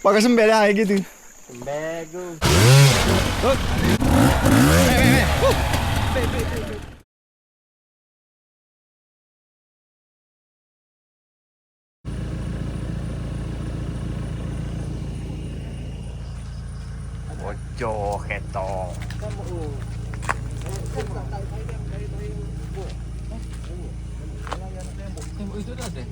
Pakai sembel dah gitu. Sembel tu. Bocor kereta. Tembok itu dah ada.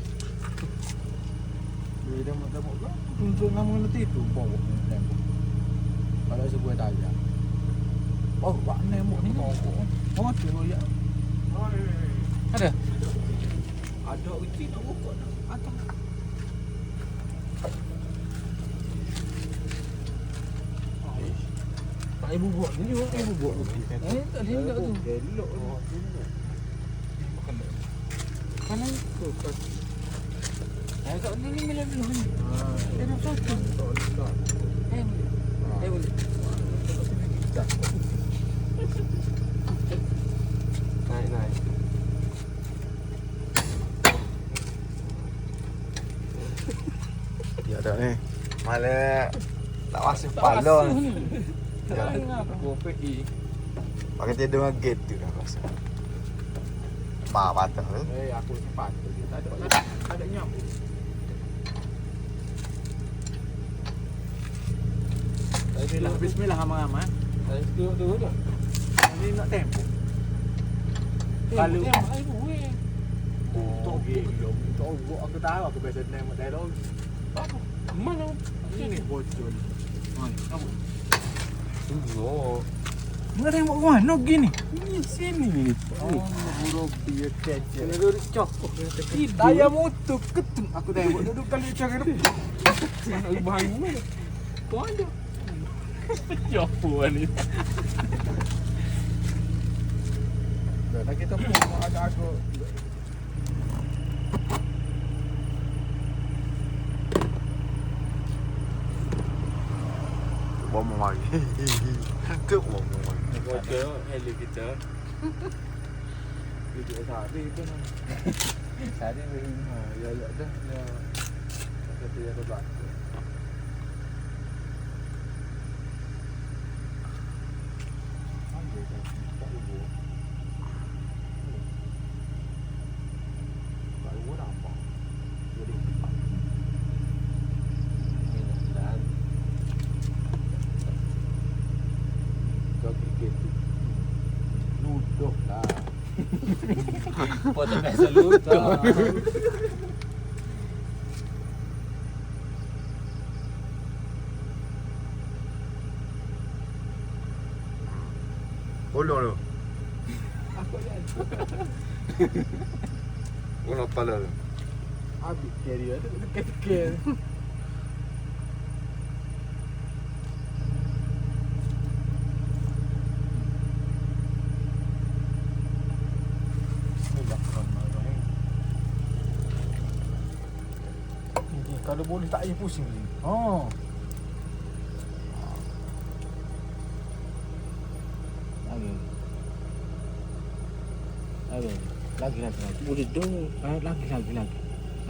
Dia tembok tu. Tunjuk nama nanti tu bawa tembok. Kalau sebuah tajam. Oh, pak tembok ni bawa. Oh, tu ya. Ada. Ada uci tu kok. Atau tak ibu buat ni juga ibu buat. Tak elok tu. Elok. Mana tu? Kat ni bila ni. Dia nak satu. Boleh. Naik. Dia ada ni. Malah tak masuk pala ni. Ya. Aku pergi. Pakai tidur dengan gate tu dah rasa. Patah tu. Aku cepat. Tak ada nyamuk. Bismillah ramai-ramai. Saya duduk dah. Ni nak tempo. Kalau ibu aku tahu aku biasa nembak dialog. Apa? Mana? Ini bocor. Mana? Apa? Tunggu. Nak tembak ke mana gini? Ini sini ni. Oh, buruk dia kecil. Dia duduk cok. Saya motor ketung. Aku tembak duduk kali cakap depan. Nak bahaya mana? Kau ada. Jopuan ni. Dah kita pun agak-agak. Bomong lagi. Tu bomong lagi. Bocor heli kita. Video tadi tu nah. Tadi ya dah. Ya. Kata dia dah. Foto biasa luto. Bolong tu. Bolong kepala tu. Habis carrier tu dekat-dekat. Kalau boleh tak payah pusing ni. Oh. Lagi. Boleh dong.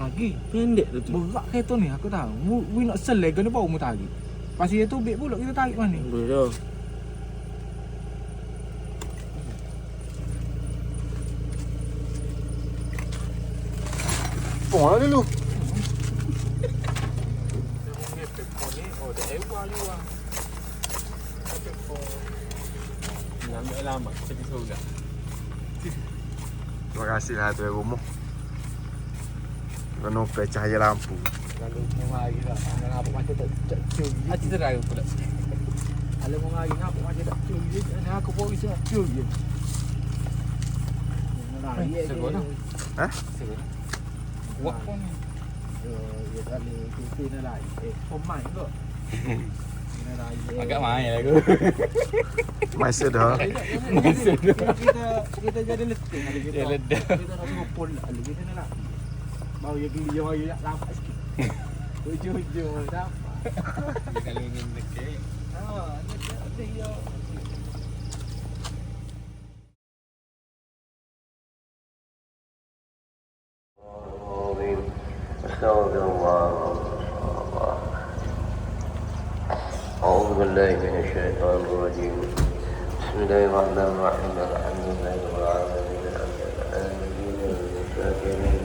Lagi. Pendek tu. Berat kereta ni aku tahu. We nak selek kena bawa mu tarik. Pasal dia tubik pula kita tarik mana? Boleh dah. Pong lah dulu. Ambil lama kita juga. Terima kasih lah tu rumah. Kena upaya cahaya lampu. Kalau mau lagi lah. Apa macam tak curi. Hati terai pula. Kalau mau lagi apa macam tak curi. Aku pun bisa curi. Segera. Hah? Segera. Buat pun ni. Ya kali kita nak lagi. Pemain tu. Agak main aku. Masa dah. Kita jadi letih hari kita. Kita nak ngumpul hari kita nak. Mau ya gili mau ya lama sikit. Ujung dapat. Kalau ingin dekat. Dekat dia. استغفر الله بالله من الشيطان الرجيم. بسم الله الرحمن الرحيم. الحمد لله رب العالمين. الآمنين الشاكرين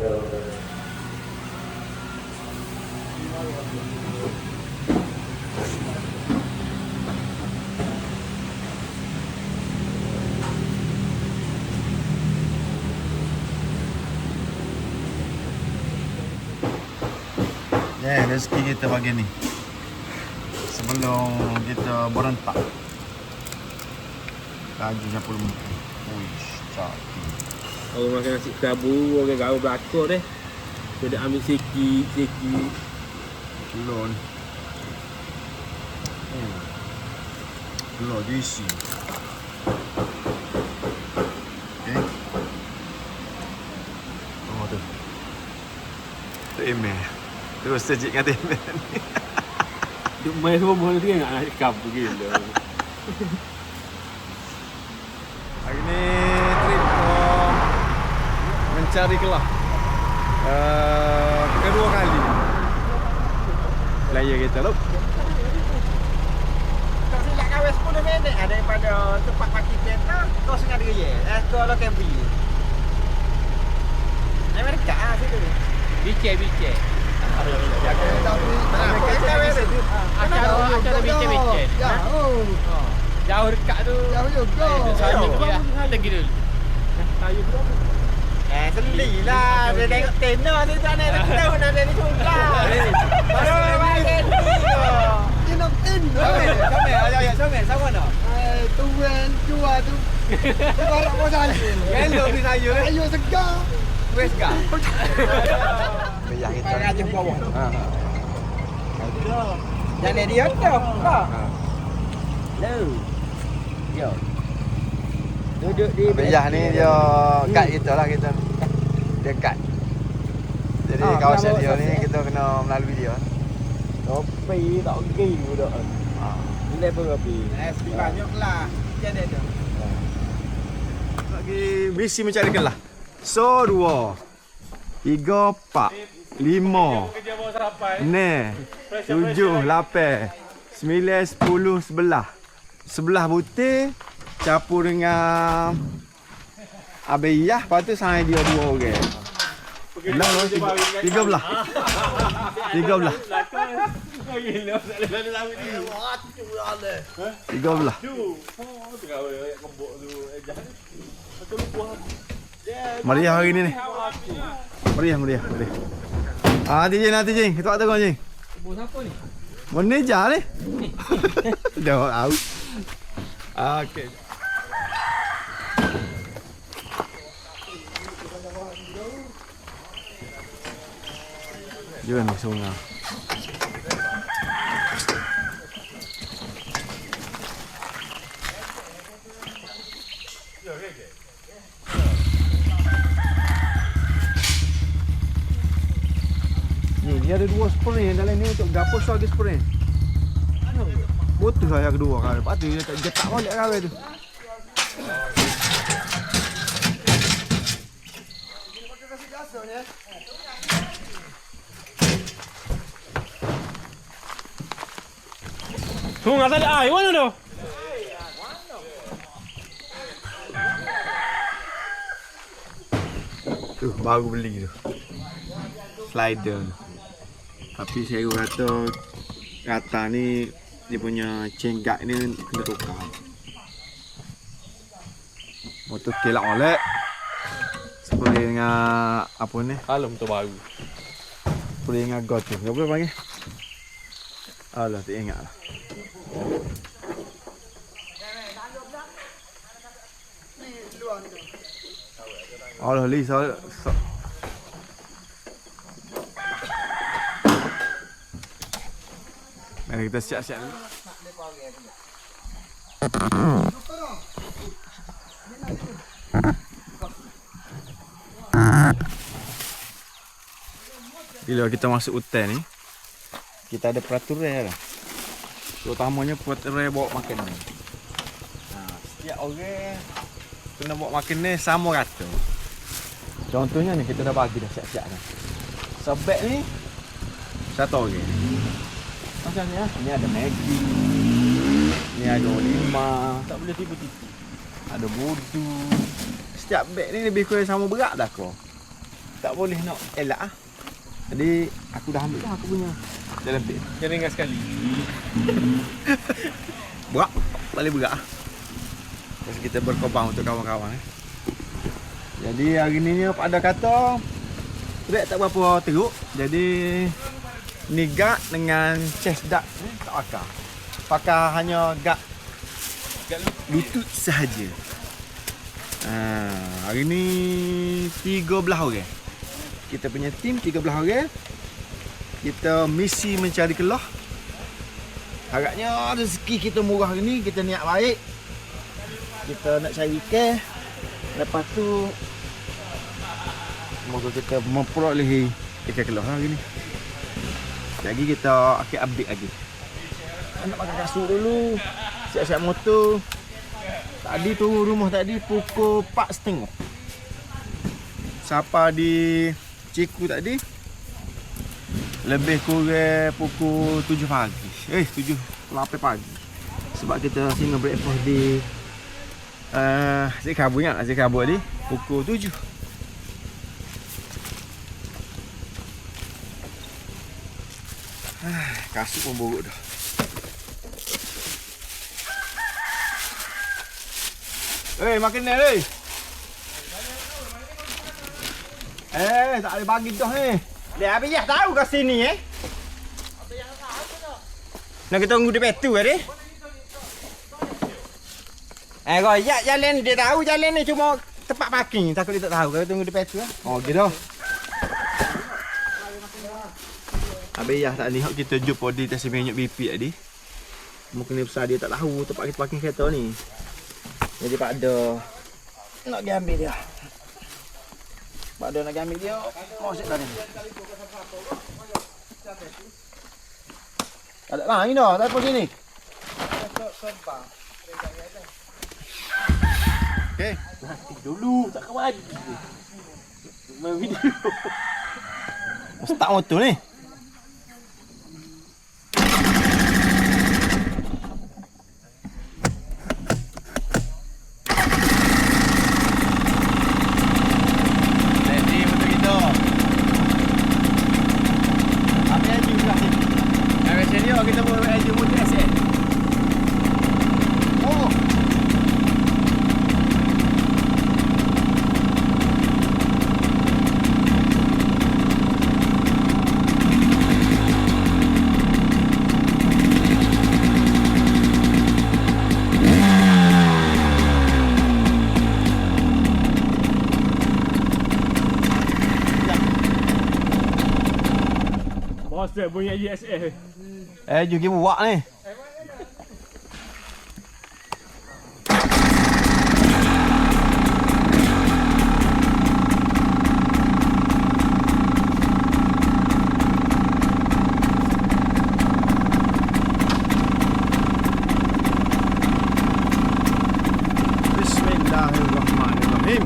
يا رب. Rezeki kita pagi ni. Sebelum kita berentak. Lagi 10 minit. Uish, cantik. Orang makan nasi kerabu, orang gaul belakang deh. Dia dah ambil sikit. Telur ni. Telur diisi. Okay. Oh tu. Tu email. Terus sejik dengan email ni. Duk main rumah dia nak nasi kerabu gila. Hari ni trip mencari kelah. Kedua kali. Layar kita lu. Kau silap kawin 10 minit daripada tempat parkir kereta. Kau sengaja raya. Kau lo camping. Amerika situ. Bice. Ada bice. Jauh dekat tu. Jauh juga. Saya kira lagi dulu. Saya berapa? Selilah. Dia tengok tena tu tak nak tahu nak ada ni juga. Baru main ni. Nak in. Sampai. Sama nak? Tuan jual tu. Barang bosan. Melo di sayur. Sayur segar. Wes segar. Yang kita Aja bawah. Jangan dia dah. Yo. Duduk di Beyah ni dia kad kita lah kita. Dia kad. Jadi kawasan dia ni kita kena melalui dia. Topi tak pergi budak. Nilai berapa? banyaklah. Jadi ada. Lagi misi mencari kelah. So 2 3 4 5 6 7 8 9 10 11 11 butir campur dengan abiyah, lepas tu sangai dia 2 orang. 13 Meriah hari ni. Meriah. Nanti Jing. Kita tak tengok Jing. Bos apa ni? Manager ni. Dah out. Okey. Jom ni sungai. Ni ada 2 spray dalam ni untuk gapo lagi spray. Betul saya kedua kali. Lepas tu dia tak jetak balik kali tu. Tu enggak ada air mana tu? Tu baru beli tu. Slider. Tapi saya kata ni dia punya cenggak ni kena tukar. Motor kelak oleh. Seperti dengan apa ni? Kalau motor baru. Seperti dengan god tu. Apa panggil? Alah, tak ingat lah. Allah, Li, mari kita siap-siap dulu. Bila kita masuk hutan ni, kita ada peraturan lah. Terutamanya peraturan bawa makanan. Setiap orang kena bawa makanan sama rata. Contohnya ni kita dah bagi dah siap-siap dah. Sebab ni satu orang. Masalahnya ni ada Maggi, ni ada Olima, Tak boleh tipu-tipu. ada Bodu. Setiap beg ni lebih kurang sama berat dah kau. Tak boleh nak elak ah. Jadi aku dah ambil dah aku punya dalam beg. Dia ringan sekali. Berat, paling berat ah. Terus kita berkobang untuk kawan-kawan Jadi hari ni pada kata trek tak berapa teruk. Jadi ni gak dengan chest duct ni tak pakai. Pakai hanya gak lutut sahaja. Hari ni 13 orang. Kita punya tim 13 orang. Kita misi mencari kelah. Harapnya rezeki kita murah hari ni, kita niat baik. Kita nak cari ikan. Lepas tu semoga kita memperolehi ikan kelah hari ni. Lagi kita akan update lagi. Nak pakai kasut dulu. Siap-siap motor. Tadi tu rumah tadi pukul 4.30. Sampai di Ciku tadi lebih kurang pukul 7 pagi. 7.8 pagi. Sebab kita singgah breakfast di Zik Kabur, ingat Zik Kabur tadi pukul 7. Kasut pun buruk dah. Makan ni ni. Tak boleh bagi dah ni. Dia habis ya tahu kat sini Nak kita tunggu di petu tadi. Royak jalan dia tahu jalan ni cuma tempat parking. Takut dia tak tahu kalau tunggu di petu Oh gitu. Habis ya tak ni kita jumpa di stesen minyak BP tadi. Mungkin dia besar dia tak tahu tempat kita parking kereta ni. Jadi Pak Do nak pergi ambil dia. Pak Do nak pergi ambil dia. Mau set dah ni. Ada lain dah, tak apa sini. Okey. Nanti dulu tak kawan. Main video. Start motor ni. Kita buat aja motor SL. Oh. Bos dia punya ESL. Juga buat ni. Bismillahirrahmanirrahim.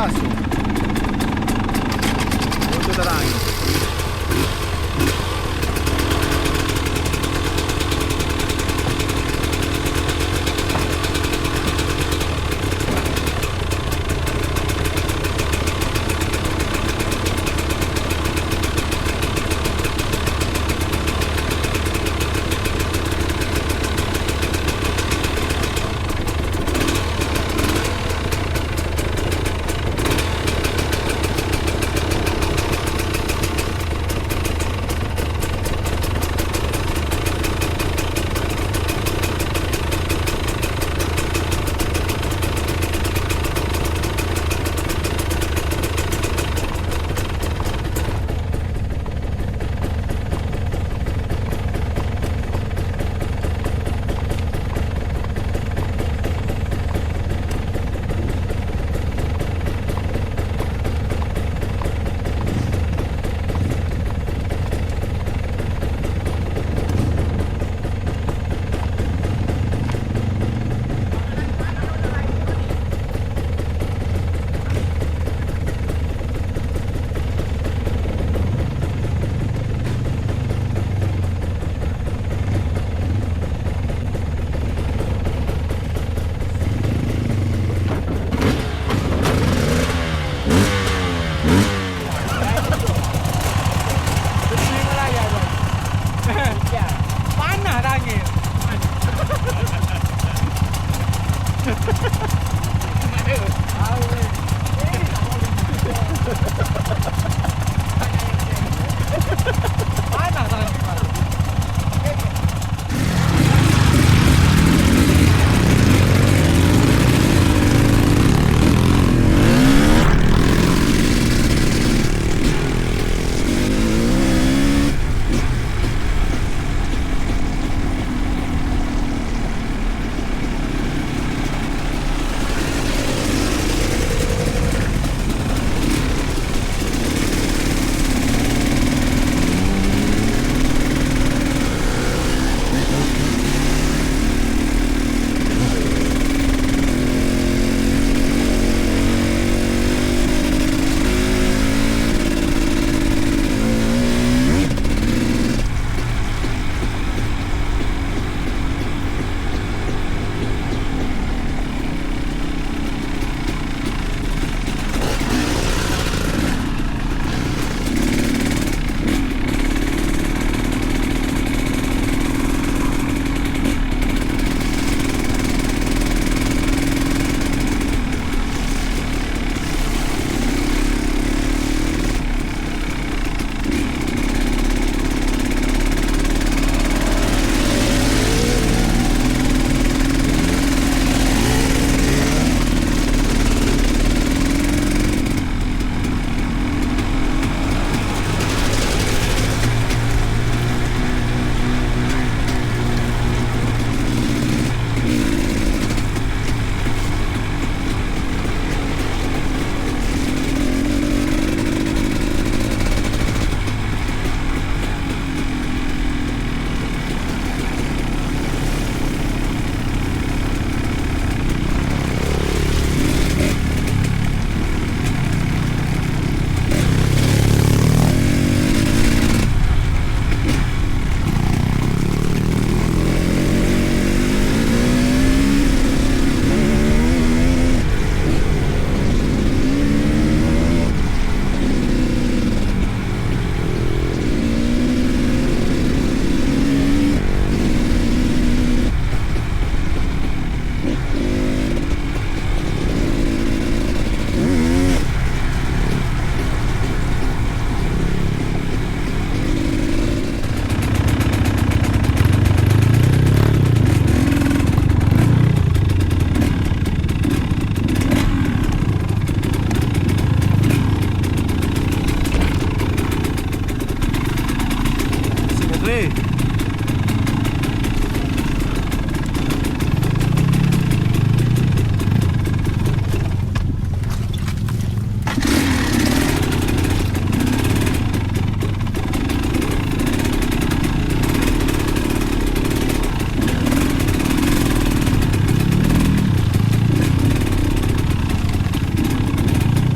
langsung. Untuk terang.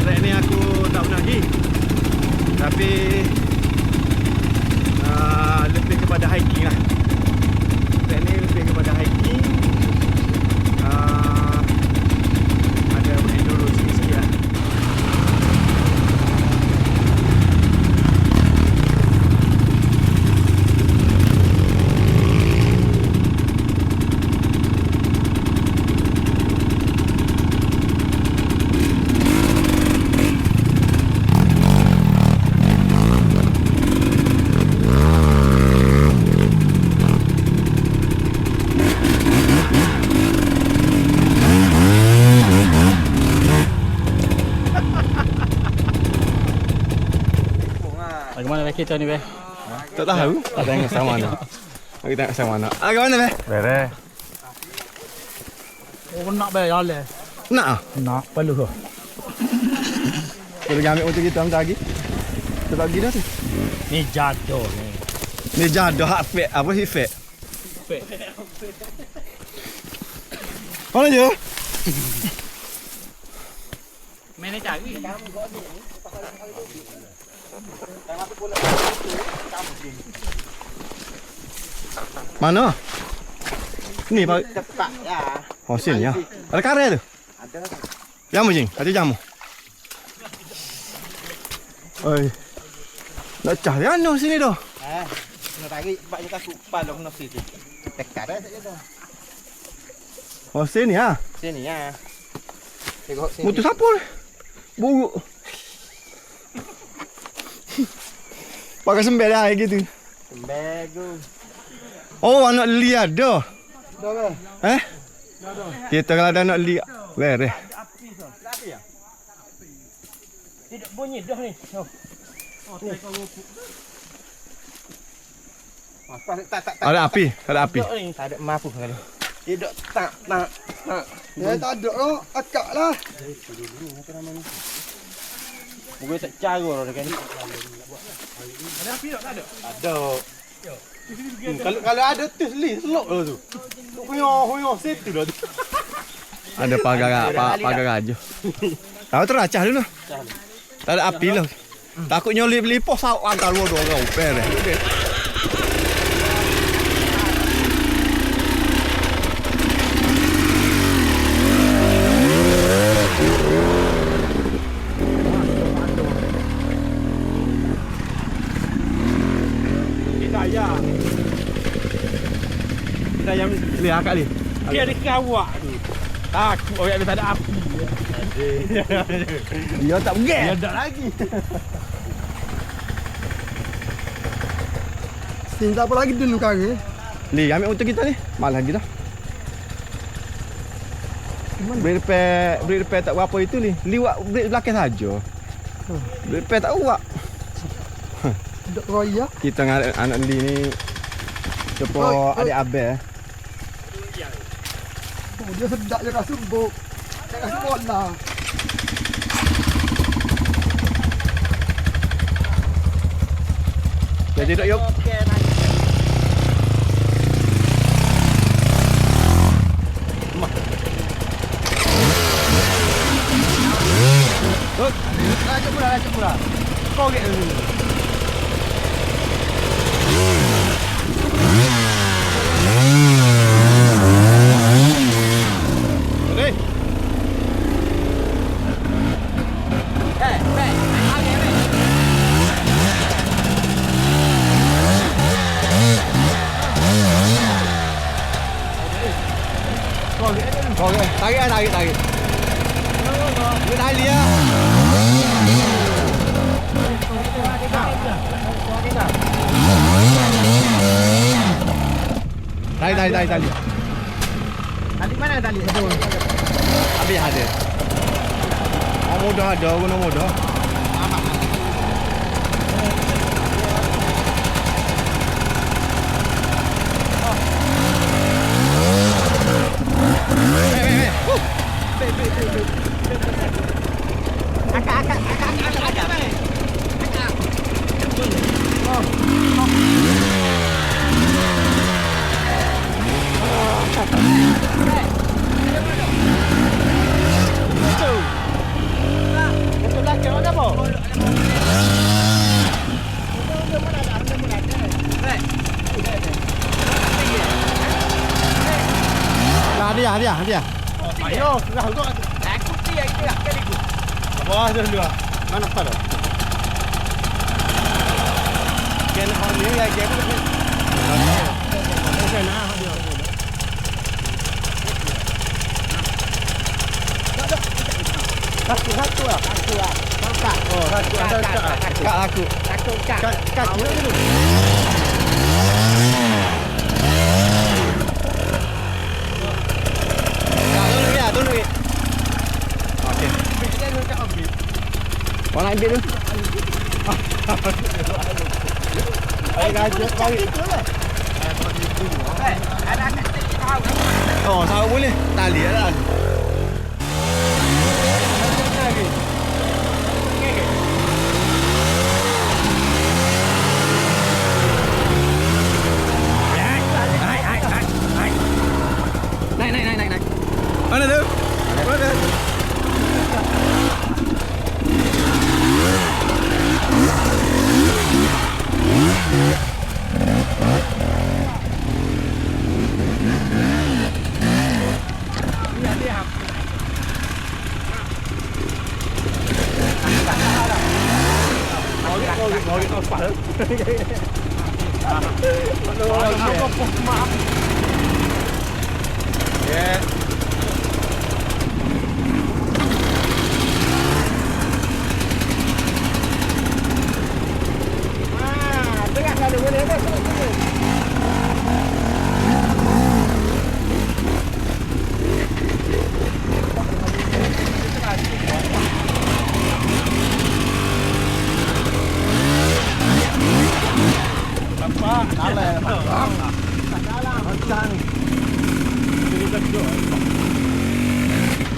Trek ni aku tak pernah pergi. Tapi lebih kepada hiking lah. Trek ni lebih kepada hiking. Ada enduro sikit-sikit lah. Bagaimana beh kita ni beh? Tak tahu. Tak tengok sama mana. Kita tengok sama mana. Bagaimana beh? Beres. Oh nak beh jalan. Nak ah? Nak perlu ke? Kita ambil motor kita bentar lagi. Kita tak pergi dah tu. Ni jatuh ni. Ni jadah hak fake. Apa sih fake? Fake. Mana je? Mana cari? Mana? Ni pak. Tepat ya. Oh sini ya. Ada karet tu. Ada. Jamu jing. Ada jamu. Oi. Nak cah dia ano sini dah. Nak tarik banyak kasut palong nak situ. Dekat dah saja dah. Oh sini ah. Sini ya. Tengok sini. Mutu siapa ni? Buruk. Pakai sembel dah gitu. Sembegu. Oh anak li ada. Dah ke? Kita kalau ada anak li. Beres. Tidak bunyi dah ni. Ada api, ada api. Tak ada mampu kali. Tidak tak. Ya tak ada oh, akak lah. Mungkin tak cara orang kan. Ada api tak ada? Ada. Kalau ada tu selok lah tu. Huyong situ dah tu. Ada pagar aja. Tahu teracah dulu. Tak ada api lah. Takutnya lipos angkat luar dua kau. Beres. Kita yang lihat kali. Dia ada kawak tu. Takut orang tak ada api. Dia tak pergi. Dia tak lagi. Sini tak apa lagi dulu kaki. Li, ambil motor kita ni. Malah lagi dah. Brake repair tak berapa itu ni. Li buat brake belakang saja. Brake repair tak buat. Dok roya. Kita dengan anak Li ni Cepo adik abel. Oh, dia sedap je kat sumbuk. Tak kat sekolah. Jadi dok yuk. Lajak pula. Kau get dulu. Tarik. Dia tali ya. Tali. Tadi mana tali? Habis ada. Oh mudah ada, guna mudah. Dia. Ayo, sudah tu. Aku dia itu lah kali tu. Bawah dulu. Mana kepala? Kena orang ni lagi aku. Kena dia. Satu lah. Kakak. Oh, satu. Kak aku. Kak dulu. Tunggu ni. Okey. Orang ambil tu. Ayo gajah bagi. Ada kat sini tahu. Oh, tahu boleh. Tali ada. Naik. Mana tu? Mana? Yeah.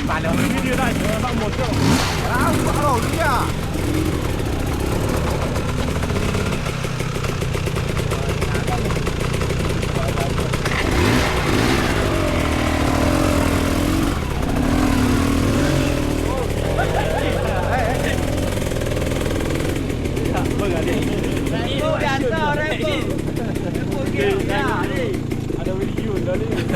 Pada video dah, tak motor. Tahu dia. Ada video dah ni.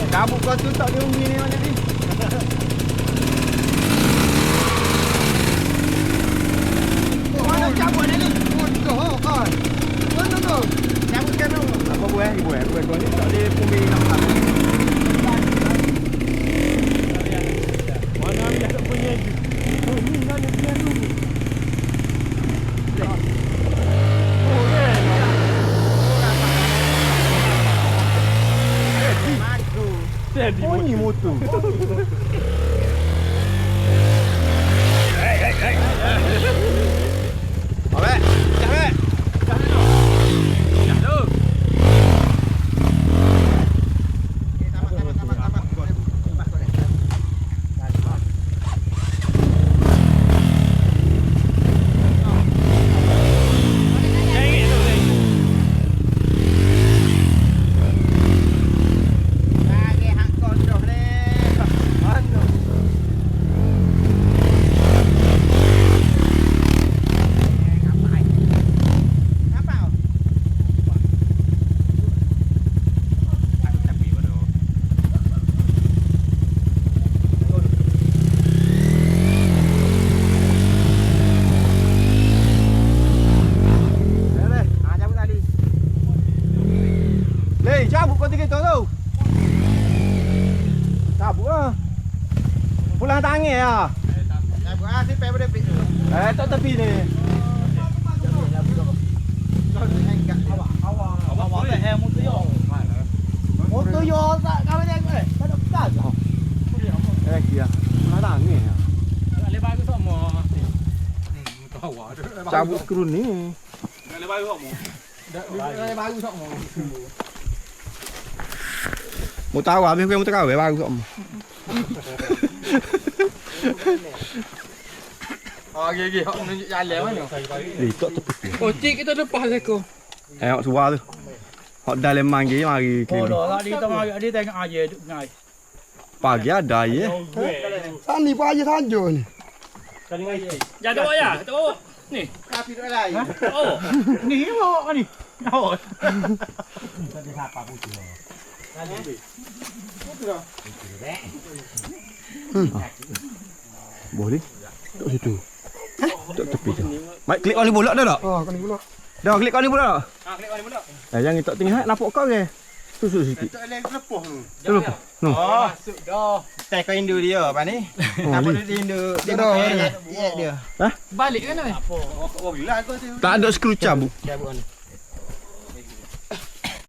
Kabut kau tu tak dia umi ni mana ni? Mana cabut ni? Oh, kan. Mana tu? Cabutkan tu. Apa buat? Ibu kau ni tak ada umi nampak. Mana dia tak punya ni? Ni mana dia tu? Oh ni motor. Alright, capek. Cabut kau tiga tu. Cabut lah. Pulang tangan lah. Cabut lah, si pay pada pik tu. Tak tepi ni. Motor yo tak kau tengok tak ada pedas. Kia. Mana ni? Lebar aku sama. Cabut skru ni. Lebar aku sama. Mau tahu habis aku mau tahu baru kok. Okey. Hok tunjuk jalan mana? Tok tepi. Oh, cik kita lepas aku. Hok suar tu. Hok dah lemang je mari Oh, keliling. dah tadi kita mari dia tengok aja duk ngai. Pagi ada ye. Sani pun aja saja ni. Jaga awak ya? Tu. Ni. Tapi duk lain. Oh. Ni awak ni. Awak. Boleh. Tok situ. Tok tepi tu. Mai klik kali pula dah tak? Oh, kau ni pula. Dah klik kali pula tak? Klik kali pula. Jangan tak tengah nampak kau ke? Tu sikit. Tak lain lepoh tu. Tu lupa. No. Oh, masuk dah. Teh kau Hindu dia apa ni? Oh, Apa ni. dia Hindu? Dia Dah, pakai dah. ayat dia. Balik kan ni? Oh, bila kau tu? Tak ada skru cabut. Cabut ni.